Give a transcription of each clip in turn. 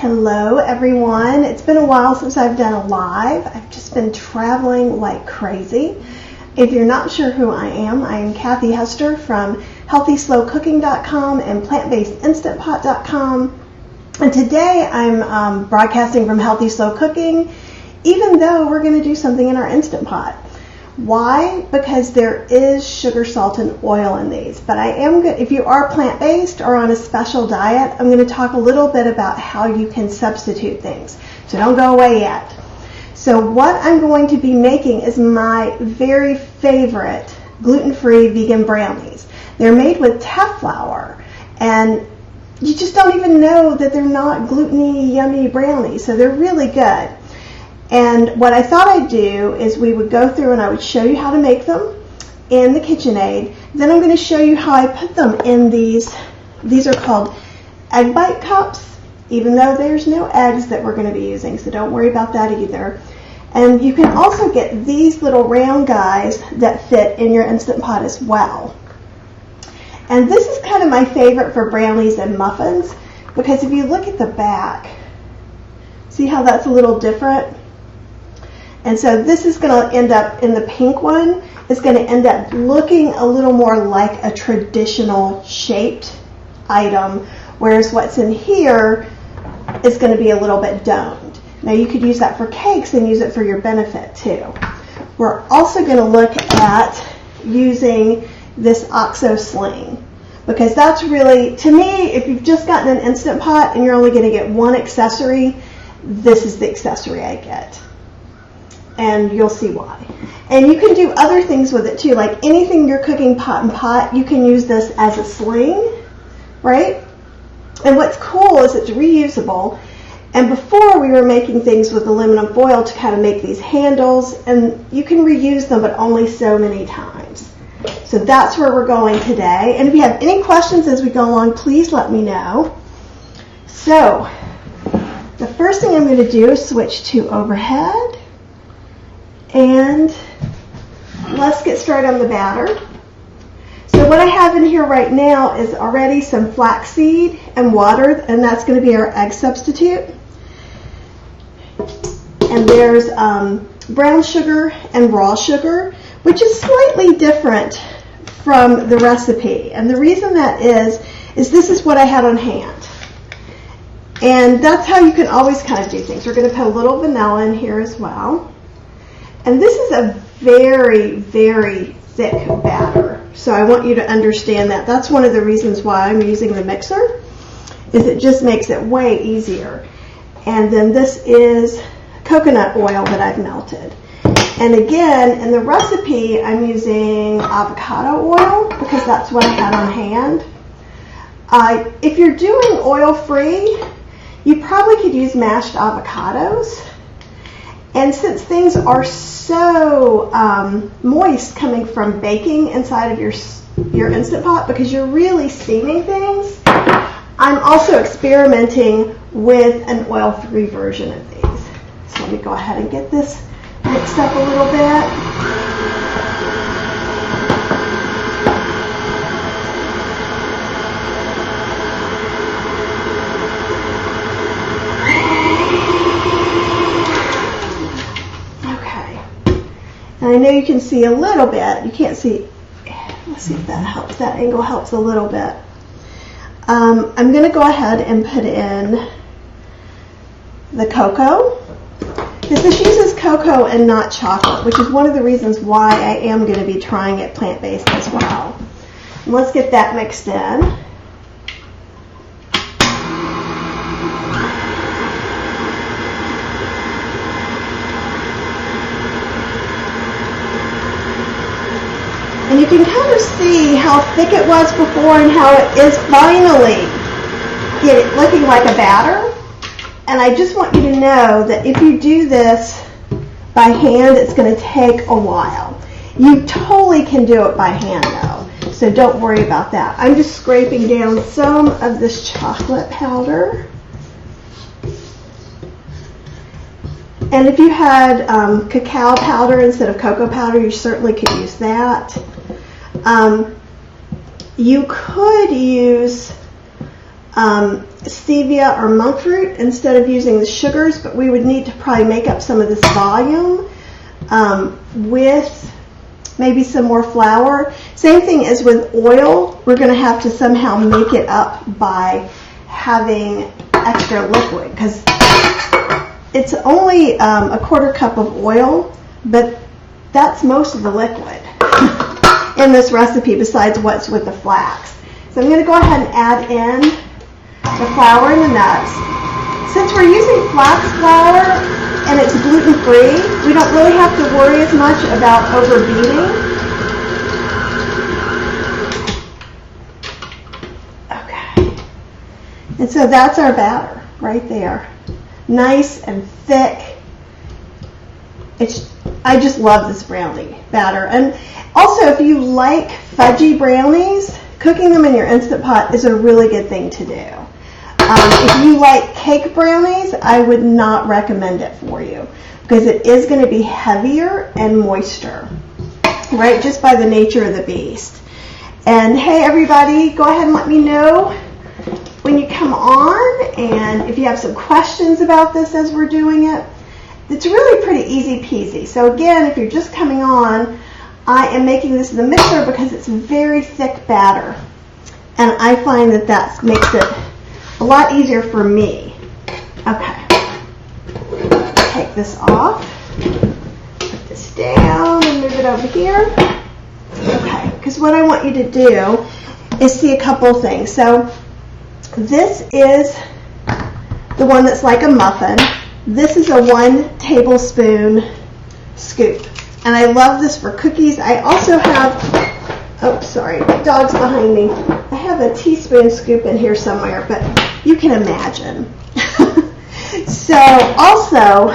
Hello everyone. It's been a while since I've done a live. I've just been traveling like crazy. If you're not sure who I am Kathy Hester from healthyslowcooking.com and plantbasedinstantpot.com. And today I'm broadcasting from Healthy Slow Cooking, even though we're going to do something in our Instant Pot. Why? Because there is sugar, salt, and oil in these. But I am good. If you are plant-based or on a special diet, I'm going to talk a little bit about how you can substitute things. So don't go away yet. So what I'm going to be making is my very favorite gluten-free vegan brownies. They're made with Teff flour, and you just don't even know that they're not gluten-y, yummy brownies. So they're really good. And what I thought I'd do is we would go through and I would show you how to make them in the KitchenAid. Then I'm going to show you how I put them in these are called egg bite cups, even though there's no eggs that we're going to be using, so don't worry about that either. And you can also get these little round guys that fit in your Instant Pot as well. And this is kind of my favorite for brownies and muffins, because if you look at the back, see how that's a little different? And so this is going to end up in the pink one. It's going to end up looking a little more like a traditional shaped item, whereas what's in here is going to be a little bit domed. Now you could use that for cakes and use it for your benefit too. We're also going to look at using this OXO sling, because that's really, to me, if you've just gotten an Instant Pot and you're only going to get one accessory, this is the accessory I get. And you'll see why. And you can do other things with it too, like anything you're cooking pot and pot, you can use this as a sling, right? And what's cool is it's reusable. And before we were making things with aluminum foil to kind of make these handles, and you can reuse them, but only so many times. So that's where we're going today. And if you have any questions as we go along, please let me know. So the first thing I'm going to do is switch to overhead. And let's get started on the batter. So what I have in here right now is already some flaxseed and water, and that's going to be our egg substitute. And there's brown sugar and raw sugar, which is slightly different from the recipe. And the reason that is this is what I had on hand. And that's how you can always kind of do things. We're going to put a little vanilla in here as well. And this is a very, very thick batter. So I want you to understand that. That's one of the reasons why I'm using the mixer, is it just makes it way easier. And then this is coconut oil that I've melted. And again, in the recipe, I'm using avocado oil because that's what I had on hand. If you're doing oil-free, you probably could use mashed avocados. And since things are so moist coming from baking inside of your Instant Pot, because you're really steaming things, I'm also experimenting with an oil-free version of these. So let me go ahead and get this mixed up a little bit. And I know you can see a little bit. You can't see. Let's see if that helps. That angle helps a little bit. I'm going to go ahead and put in the cocoa. This uses cocoa and not chocolate, which is one of the reasons why I am going to be trying it plant-based as well. And let's get that mixed in. And you can kind of see how thick it was before and how it is finally looking like a batter. And I just want you to know that if you do this by hand, it's going to take a while. You totally can do it by hand though, so don't worry about that. I'm just scraping down some of this chocolate powder. And if you had cacao powder instead of cocoa powder, you certainly could use that. You could use stevia or monk fruit instead of using the sugars, but we would need to probably make up some of this volume with maybe some more flour. Same thing as with oil. We're going to have to somehow make it up by having extra liquid, because it's only a quarter cup of oil, but that's most of the liquid in this recipe besides what's with the flax. So I'm going to go ahead and add in the flour and the nuts. Since we're using flax flour and it's gluten-free, we don't really have to worry as much about overbeating. Okay. And so that's our batter right there. Nice and thick. I just love this brownie batter. And also, if you like fudgy brownies, cooking them in your Instant Pot is a really good thing to do. If you like cake brownies, I would not recommend it for you because it is going to be heavier and moister, right? Just by the nature of the beast. And hey, everybody, go ahead and let me know when you come on, and if you have some questions about this as we're doing it. It's really pretty easy peasy. So again, if you're just coming on, I am making this in the mixer because it's very thick batter. And I find that that makes it a lot easier for me. Okay. Take this off. Put this down and move it over here. Okay, because what I want you to do is see a couple things. So this is the one that's like a muffin. This is a 1 tablespoon scoop. And I love this for cookies. I also have, oh, sorry, dog's behind me. I have a teaspoon scoop in here somewhere, but you can imagine. So also,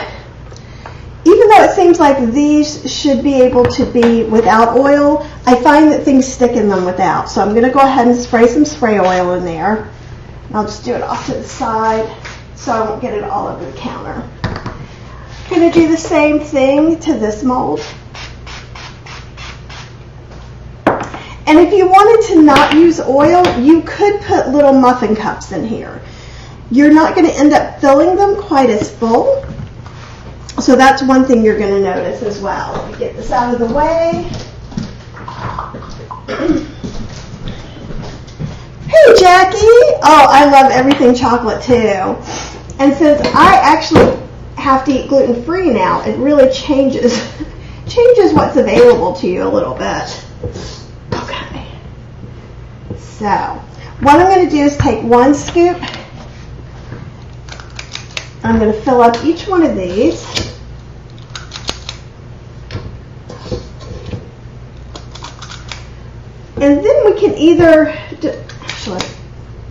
even though it seems like these should be able to be without oil, I find that things stick in them without. So I'm going to go ahead and spray some spray oil in there. I'll just do it off to the side so I won't get it all over the counter. I'm going to do the same thing to this mold. And if you wanted to not use oil, you could put little muffin cups in here. You're not going to end up filling them quite as full. So that's one thing you're going to notice as well. Let me get this out of the way. Hey, Jackie. Oh, I love everything chocolate too. And since I actually have to eat gluten-free now, it really changes what's available to you a little bit. Okay. So, what I'm going to do is take 1 scoop. I'm going to fill up each one of these. And then we can either, actually,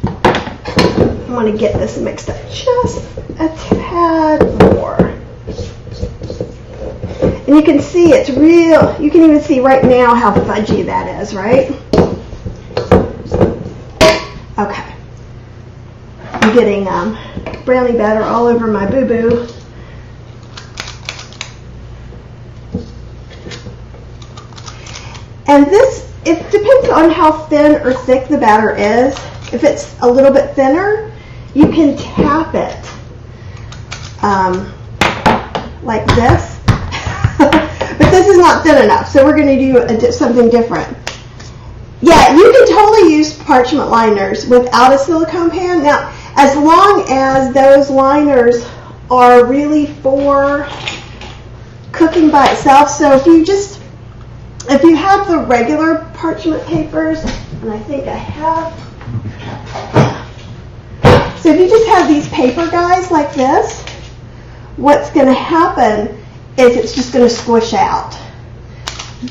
I want to get this mixed up just a tad more. And you can see it's real, you can even see right now how fudgy that is, right? Okay. I'm getting brownie batter all over my boo-boo. And this, it depends on how thin or thick the batter is. If it's a little bit thinner, you can tap it like this. But this is not thin enough, so we're going to do something different. Yeah, you can totally use parchment liners without a silicone pan. Now, as long as those liners are really for cooking by itself. So if you have the regular parchment papers, and I think I have. So if you just have these paper guys like this, what's going to happen is it's just going to squish out.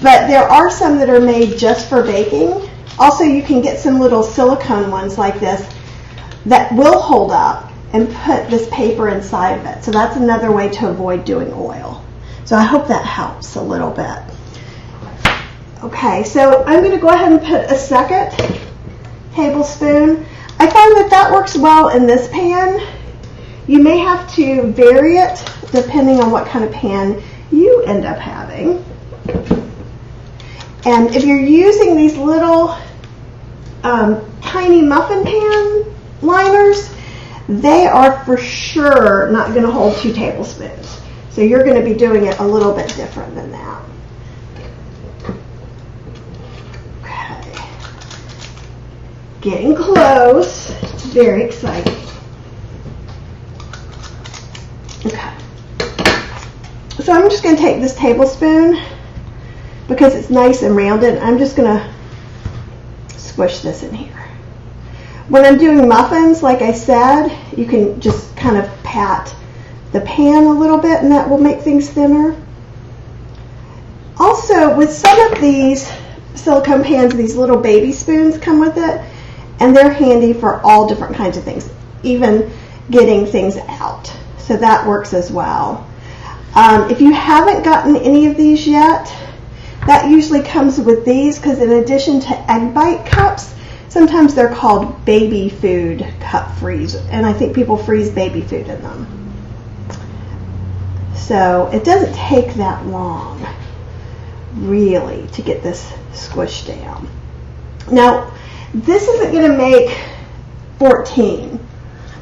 But there are some that are made just for baking. Also, you can get some little silicone ones like this that will hold up and put this paper inside of it. So that's another way to avoid doing oil. So I hope that helps a little bit. Okay, so I'm going to go ahead and put a 2nd tablespoon. I find that that works well in this pan. You may have to vary it depending on what kind of pan you end up having. And if you're using these little tiny muffin pan liners, they are for sure not going to hold 2 tablespoons. So you're going to be doing it a little bit different than that. Okay. Getting close. It's very exciting. Okay. So I'm just going to take this tablespoon because it's nice and rounded. I'm just going to squish this in here. When I'm doing muffins, like I said, you can just kind of pat the pan a little bit and that will make things thinner. Also, with some of these silicone pans, these little baby spoons come with it, and they're handy for all different kinds of things, even getting things out. So that works as well. If you haven't gotten any of these yet, that usually comes with these because in addition to egg bite cups, sometimes they're called baby food cup freeze, and I think people freeze baby food in them. So it doesn't take that long, really, to get this squished down. Now, this isn't going to make 14.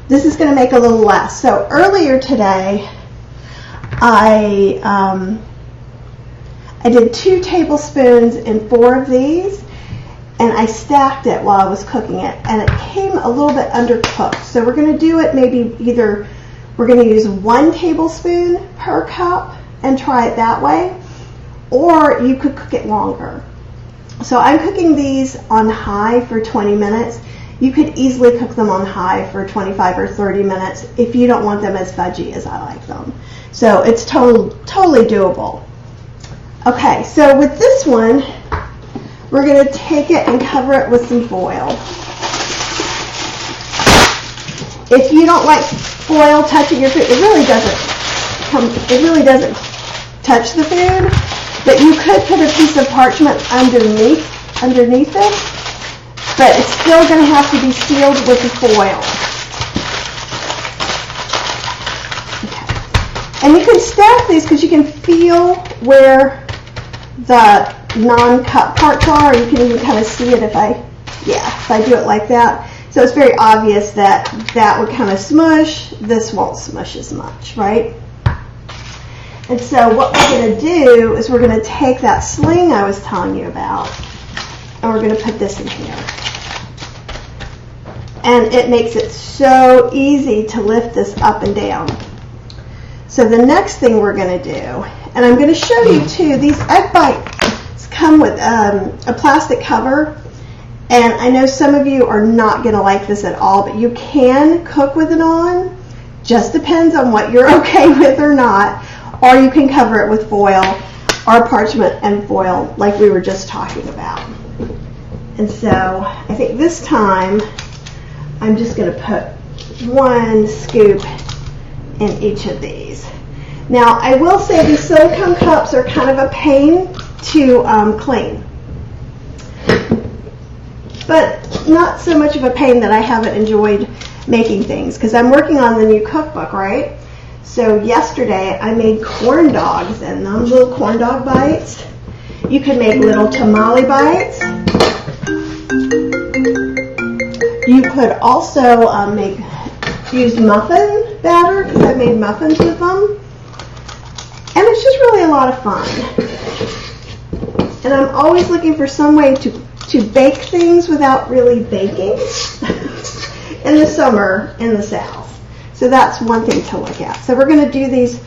This is going to make a little less. So earlier today, I did 2 tablespoons in 4 of these, and I stacked it while I was cooking it, and it came a little bit undercooked. So we're going to do it maybe either we're going to use 1 tablespoon per cup and try it that way, or you could cook it longer. So I'm cooking these on high for 20 minutes. You could easily cook them on high for 25 or 30 minutes if you don't want them as veggie as I like them. So it's totally doable. Okay, so with this one, we're going to take it and cover it with some foil. If you don't like foil touching your food, it really doesn't touch the food, but you could put a piece of parchment underneath it, but it's still going to have to be sealed with the foil. Okay. And you can stack these because you can feel where the non-cut parts are. You can even kind of see it if I do it like that. So it's very obvious that that would kind of smush. This won't smush as much, right? And so what we're going to do is we're going to take that sling I was telling you about, and we're going to put this in here. And it makes it so easy to lift this up and down. So the next thing we're going to do, and I'm going to show you too, these egg bites come with a plastic cover. And I know some of you are not going to like this at all, but you can cook with it on. Just depends on what you're okay with or not. Or you can cover it with foil or parchment and foil like we were just talking about. And so I think this time I'm just going to put 1 scoop in each of these. Now I will say these silicone cups are kind of a pain to clean. But not so much of a pain that I haven't enjoyed making things, because I'm working on the new cookbook, right? So yesterday I made corn dogs in them, little corn dog bites. You can make little tamale bites. You could also use muffin batter, because I made muffins with them. And it's just really a lot of fun. And I'm always looking for some way to bake things without really baking in the summer in the South. So that's one thing to look at. So we're going to do these.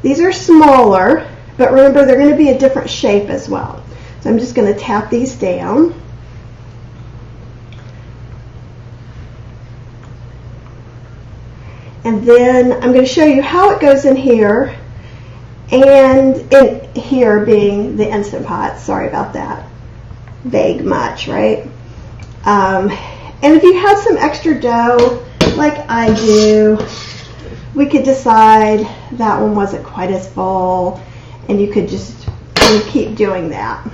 These are smaller, but remember they're going to be a different shape as well. So I'm just going to tap these down. And then I'm going to show you how it goes in here, and in here being the Instant Pot. Sorry about that. Vague much, right? And if you have some extra dough, like I do, we could decide that one wasn't quite as full, and you could just keep doing that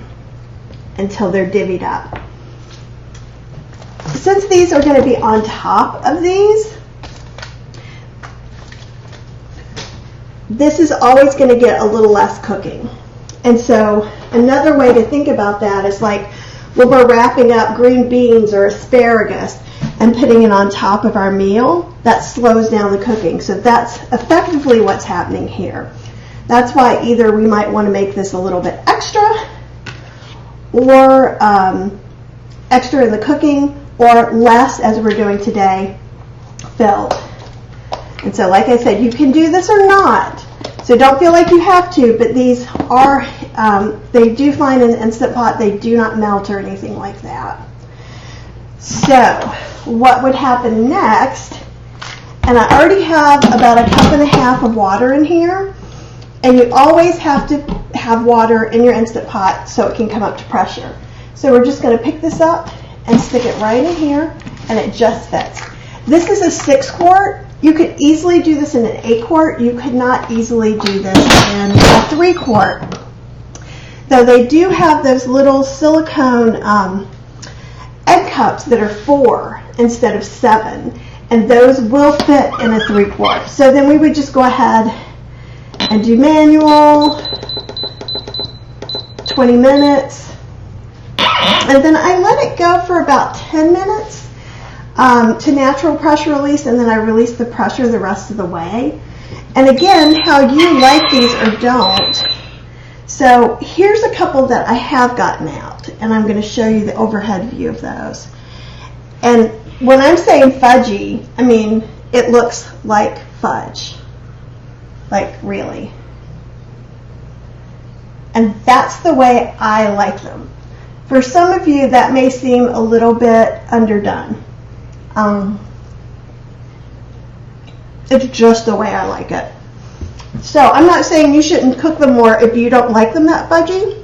until they're divvied up. Since these are going to be on top of these, this is always going to get a little less cooking. And so another way to think about that is like when we're wrapping up green beans or asparagus, and putting it on top of our meal, that slows down the cooking. So that's effectively what's happening here. That's why either we might want to make this a little bit extra, or extra in the cooking, or less, as we're doing today, filled. And so like I said, you can do this or not. So don't feel like you have to, but these are, they do fine in the Instant Pot. They do not melt or anything like that. So what would happen next, and I already have about 1.5 cups of water in here, and you always have to have water in your Instant Pot so it can come up to pressure. So we're just going to pick this up and stick it right in here, and it just fits. This is a 6 quart. You could easily do this in an 8 quart. You could not easily do this in a 3 quart. Though they do have those little silicone egg cups that are 4 instead of 7, and those will fit in a 3 quart. So then we would just go ahead and do manual, 20 minutes, and then I let it go for about 10 minutes to natural pressure release, and then I release the pressure the rest of the way. And again, how you like these or don't. So here's a couple that I have gotten out, and I'm going to show you the overhead view of those. And when I'm saying fudgy, I mean it looks like fudge. Like, really. And that's the way I like them. For some of you, that may seem a little bit underdone. It's just the way I like it. So I'm not saying you shouldn't cook them more if you don't like them that fudgy.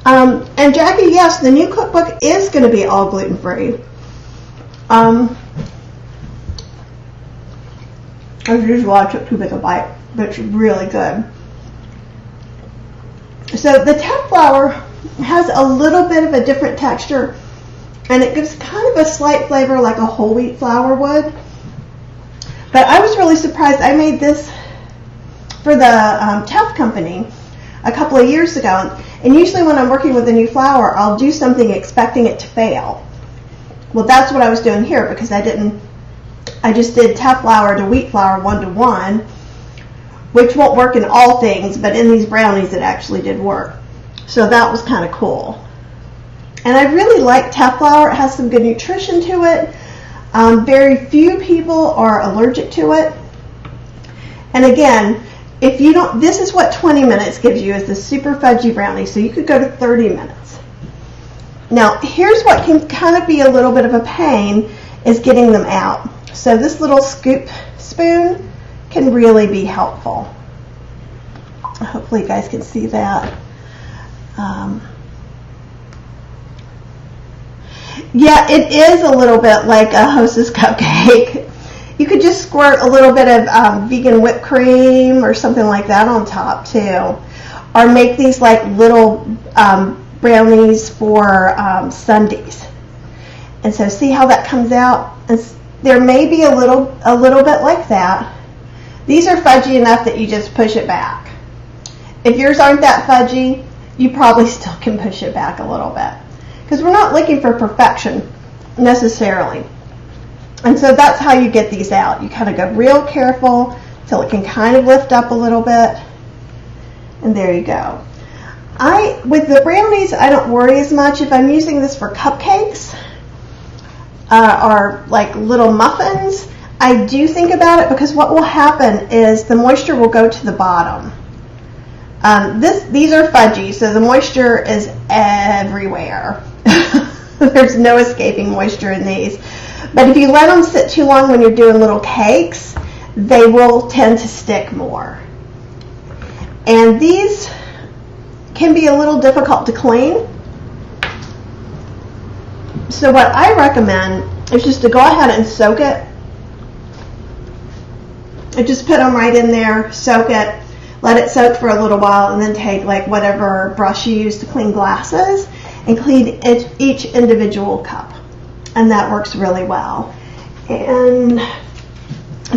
And Jackie, yes, the new cookbook is going to be all gluten-free. As usual, I took too big a bite, but it's really good. So the Teff flour has a little bit of a different texture, and it gives kind of a slight flavor like a whole wheat flour would. But I was really surprised. I made this for the Teff company a couple of years ago, and usually when I'm working with a new flour, I'll do something expecting it to fail. Well, that's what I was doing here, because I just did Teff flour to wheat flour 1-to-1, which won't work in all things, but in these brownies it actually did work. So that was kind of cool. And I really like Teff flour. It has some good nutrition to it. Very few people are allergic to it. And again, if you don't, this is what 20 minutes gives you, is the super fudgy brownie. So you could go to 30 minutes. Now, here's what can kind of be a little bit of a pain, is getting them out. So this little scoop spoon can really be helpful. Hopefully you guys can see that. Yeah, it is a little bit like a Hostess cupcake. You could just squirt a little bit of vegan whipped cream or something like that on top too. Or make these like little brownies for Sundays. And so see how that comes out? There may be a little bit like that. These are fudgy enough that you just push it back. If yours aren't that fudgy, you probably still can push it back a little bit. Because we're not looking for perfection necessarily. And so that's how you get these out. You kind of go real careful till it can kind of lift up a little bit. And there you go. With the brownies, I don't worry as much. If I'm using this for cupcakes or like little muffins, I do think about it, because what will happen is the moisture will go to the bottom. These are fudgy, so the moisture is everywhere. There's no escaping moisture in these. But if you let them sit too long when you're doing little cakes, they will tend to stick more. And these can be a little difficult to clean. So what I recommend is just to go ahead and soak it. I just put them right in there, soak it, let it soak for a little while, and then take like whatever brush you use to clean glasses and clean each individual cup. And that works really well. And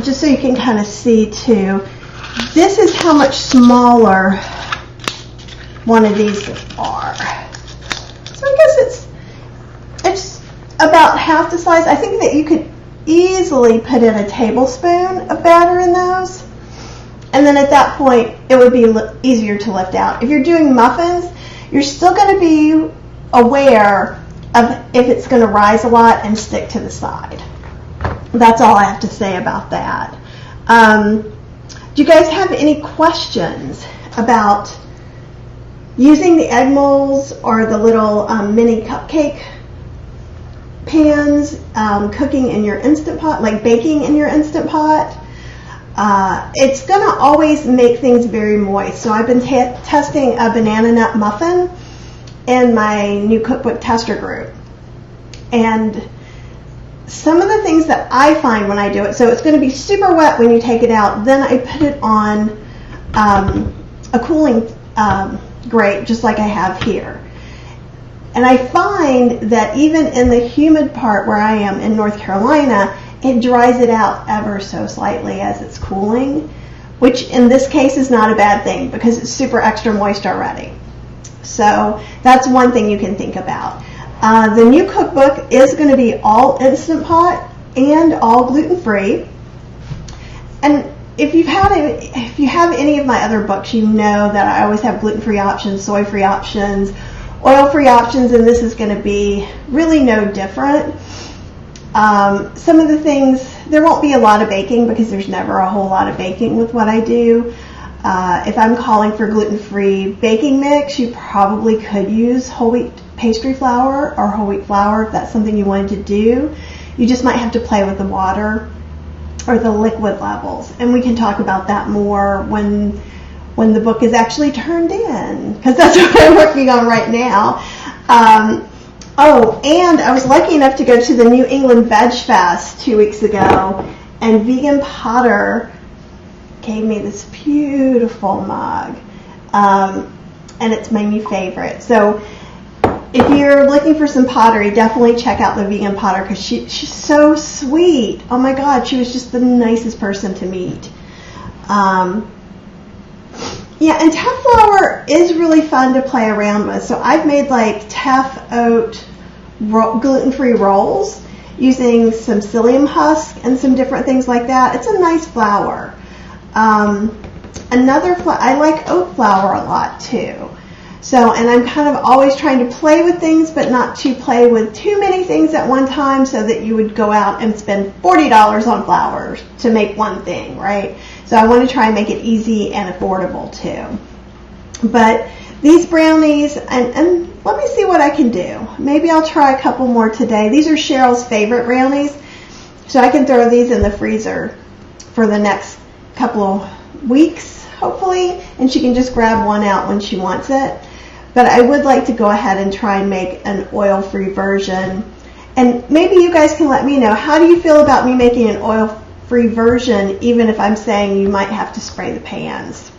just so you can kind of see too, this is how much smaller one of these are. So I guess it's about half the size. I think that you could easily put in a tablespoon of batter in those. And then at that point, it would be easier to lift out. If you're doing muffins, you're still going to be aware of if it's going to rise a lot and stick to the side. That's all I have to say about that. Do you guys have any questions about using the egg molds or the little mini cupcake pans, cooking in your Instant Pot, like baking in your Instant Pot? It's going to always make things very moist. So I've been testing a banana nut muffin in my new cookbook tester group. And some of the things that I find when I do it, so it's going to be super wet when you take it out. Then I put it on a cooling grate, just like I have here. And I find that even in the humid part where I am in North Carolina, it dries it out ever so slightly as it's cooling, which in this case is not a bad thing because it's super extra moist already. So that's one thing you can think about. The new cookbook is going to be all Instant Pot and all gluten-free. And if you have any of my other books, you know that I always have gluten-free options, soy-free options, oil-free options, and this is going to be really no different. Some of the things, there won't be a lot of baking because there's never a whole lot of baking with what I do. If I'm calling for gluten-free baking mix, you probably could use whole wheat pastry flour or whole wheat flour if that's something you wanted to do. You just might have to play with the water or the liquid levels, and we can talk about that more when the book is actually turned in, because that's what I'm working on right now. Oh, and I was lucky enough to go to the New England Veg Fest 2 weeks ago, and Vegan Potter gave me this beautiful mug, and it's my new favorite. So if you're looking for some pottery, definitely check out the Vegan Potter because she's so sweet. Oh my God, she was just the nicest person to meet. Yeah, and Teff flour is really fun to play around with. So I've made like Teff oat gluten-free rolls using some psyllium husk and some different things like that. It's a nice flour. I like oat flour a lot too. So, and I'm kind of always trying to play with things, but not to play with too many things at one time so that you would go out and spend $40 on flour to make one thing, right? So I want to try and make it easy and affordable too. But these brownies, and let me see what I can do. Maybe I'll try a couple more today. These are Cheryl's favorite brownies, so I can throw these in the freezer for the next couple of weeks, hopefully, and she can just grab one out when she wants it. But I would like to go ahead and try and make an oil-free version. And maybe you guys can let me know, how do you feel about me making an oil-free version, even if I'm saying you might have to spray the pans?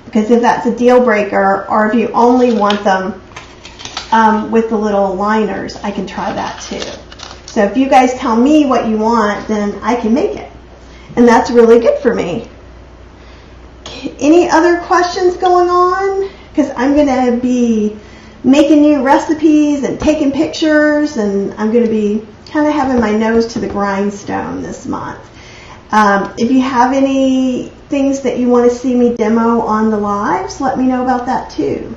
Because if that's a deal breaker, or if you only want them with the little liners, I can try that too. So if you guys tell me what you want, then I can make it. And that's really good for me. Any other questions going on? Because I'm going to be making new recipes and taking pictures, and I'm going to be kind of having my nose to the grindstone this month. If you have any things that you want to see me demo on the lives, let me know about that too.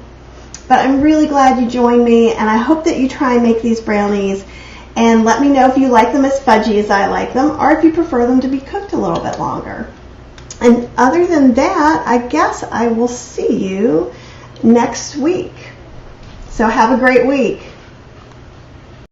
But I'm really glad you joined me, and I hope that you try and make these brownies, and let me know if you like them as fudgy as I like them, or if you prefer them to be cooked a little bit longer. And other than that, I guess I will see you next week. So have a great week.